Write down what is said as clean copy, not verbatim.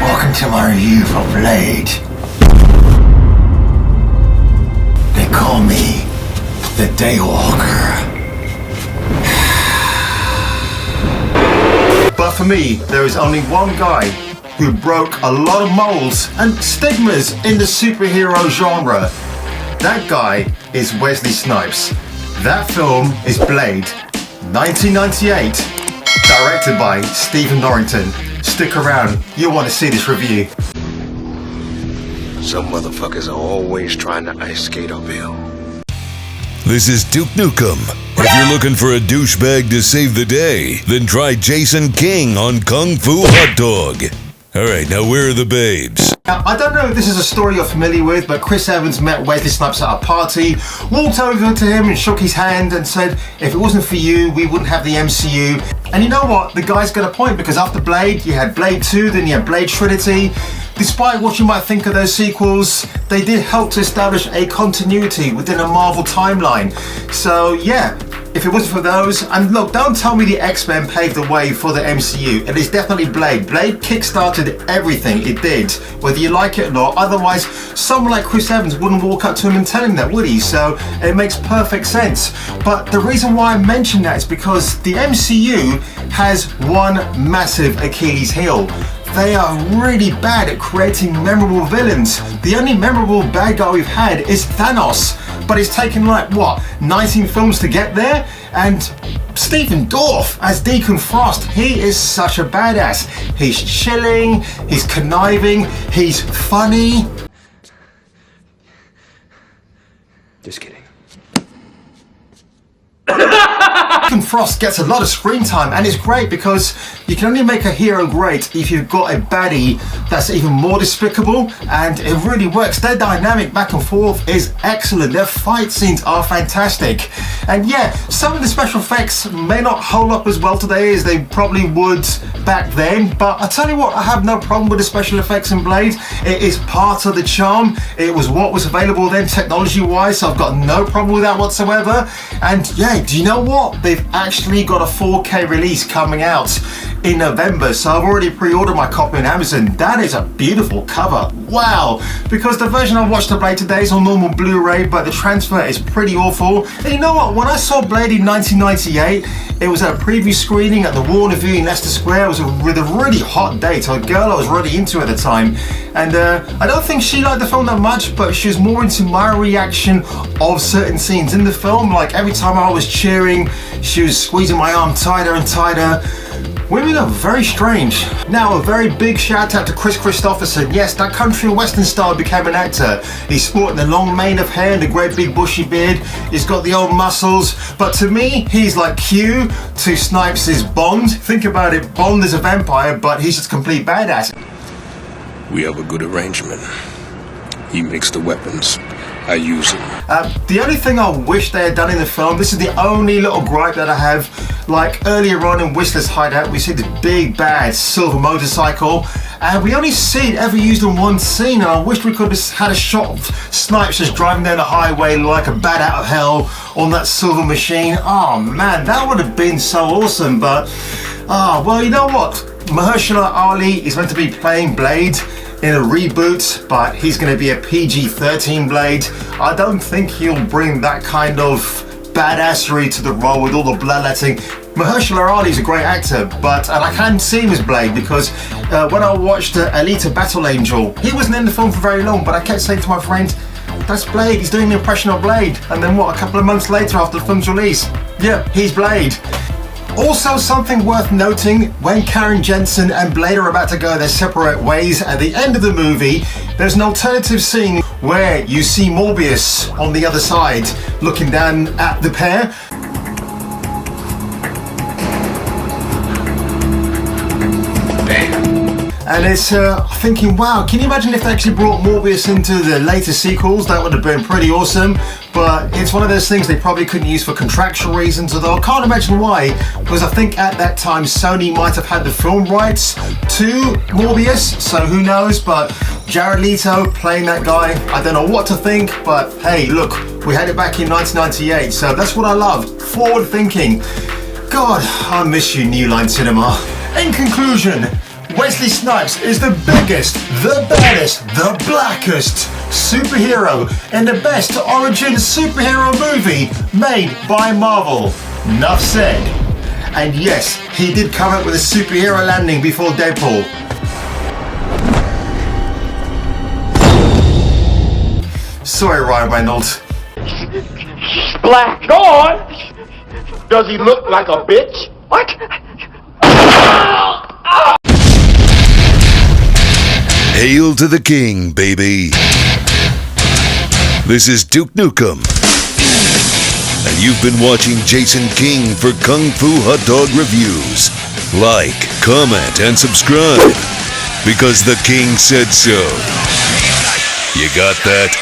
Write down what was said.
Welcome to my review for Blade. They call me the Daywalker. But for me, there is only one guy who broke a lot of molds and stigmas in the superhero genre. That guy is Wesley Snipes. That film is Blade, 1998, directed by Stephen Norrington. Stick around, you'll want to see this review. Some motherfuckers are always trying to ice skate uphill. This is Duke Nukem. If you're looking for a douchebag to save the day, then try Jason King on Kung Fu Hot Dog. Alright, now where are the babes? Now, I don't know if this is a story you're familiar with, but Chris Evans met Wesley Snipes at a party, walked over to him and shook his hand and said, if it wasn't for you, we wouldn't have the MCU. And you know what? The guy's got a point, because after Blade, you had Blade 2, then you had Blade Trinity. Despite what you might think of those sequels, they did help to establish a continuity within a Marvel timeline. So yeah, if it wasn't for those, and look, don't tell me the X-Men paved the way for the MCU. It is definitely Blade. Blade kickstarted everything, it did, whether you like it or not. Otherwise, someone like Chris Evans wouldn't walk up to him and tell him that, would he? So it makes perfect sense. But the reason why I mention that is because the MCU has one massive Achilles heel. They are really bad at creating memorable villains. The only memorable bad guy we've had is Thanos, but it's taken like, what, 19 films to get there? And Stephen Dorff as Deacon Frost, he is such a badass. He's chilling, he's conniving, he's funny. Just kidding. Deacon Frost gets a lot of screen time, and it's great because you can only make a hero great if you've got a baddie that's even more despicable, and it really works. Their dynamic back and forth is excellent. Their fight scenes are fantastic. And yeah, some of the special effects may not hold up as well today as they probably would back then, but I tell you what, I have no problem with the special effects in Blade. It is part of the charm. It was what was available then technology-wise, so I've got no problem with that whatsoever. And yeah, do you know what? They've actually got a 4K release coming out in November, so I've already pre-ordered my copy on Amazon. That is a beautiful cover. Wow! Because the version I watched of Blade today is on normal Blu-ray, but the transfer is pretty awful. And you know what? When I saw Blade in 1998, it was at a preview screening at the Warner View in Leicester Square. It was with a really hot date, a girl I was really into at the time. And I don't think she liked the film that much, but she was more into my reaction of certain scenes in the film. Like every time I was cheering, she was squeezing my arm tighter and tighter. Women are very strange. Now, a very big shout out to Chris Christopherson. Yes, that country and western star became an actor. He's sporting the long mane of hair and the great big bushy beard. He's got the old muscles. But to me, he's like Q to Snipes' Bond. Think about it, Bond is a vampire, but he's just a complete badass. We have a good arrangement. He makes the weapons. I use it. The only thing I wish they had done in the film, this is the only little gripe that I have, like earlier on in Whistler's hideout, we see this big bad silver motorcycle, and we only see it ever used in one scene, and I wish we could have had a shot of Snipes just driving down the highway like a bat out of hell on that silver machine. Oh man, that would have been so awesome, but, well, you know what? Mahershala Ali is meant to be playing Blade in a reboot, but he's going to be a PG-13 Blade. I don't think he'll bring that kind of badassery to the role with all the bloodletting. Mahershala Ali is a great actor, and I can't see him as Blade because when I watched Alita Battle Angel, he wasn't in the film for very long, but I kept saying to my friends, that's Blade, he's doing the impression of Blade. And then what, a couple of months later after the film's release, yeah, he's Blade. Also, something worth noting, when Karen Jensen and Blade are about to go their separate ways at the end of the movie, there's an alternative scene where you see Morbius on the other side looking down at the pair. And it's thinking, wow, can you imagine if they actually brought Morbius into the later sequels? That would have been pretty awesome. But it's one of those things they probably couldn't use for contractual reasons, although I can't imagine why, because I think at that time Sony might have had the film rights to Morbius, so who knows. But Jared Leto playing that guy, I don't know what to think, but hey, look, we had it back in 1998, so that's what I love, forward thinking. God, I miss you, New Line Cinema. In conclusion, Wesley Snipes is the biggest, the baddest, the blackest superhero in the best origin superhero movie made by Marvel. Enough said. And yes, he did come up with a superhero landing before Deadpool. Sorry, Ryan Reynolds. Black. Go on. Does he look like a bitch? What? Hail to the king, baby. This is Duke Nukem. And you've been watching Jason King for Kung Fu Hot Dog Reviews. Like, comment, and subscribe. Because the king said so. You got that?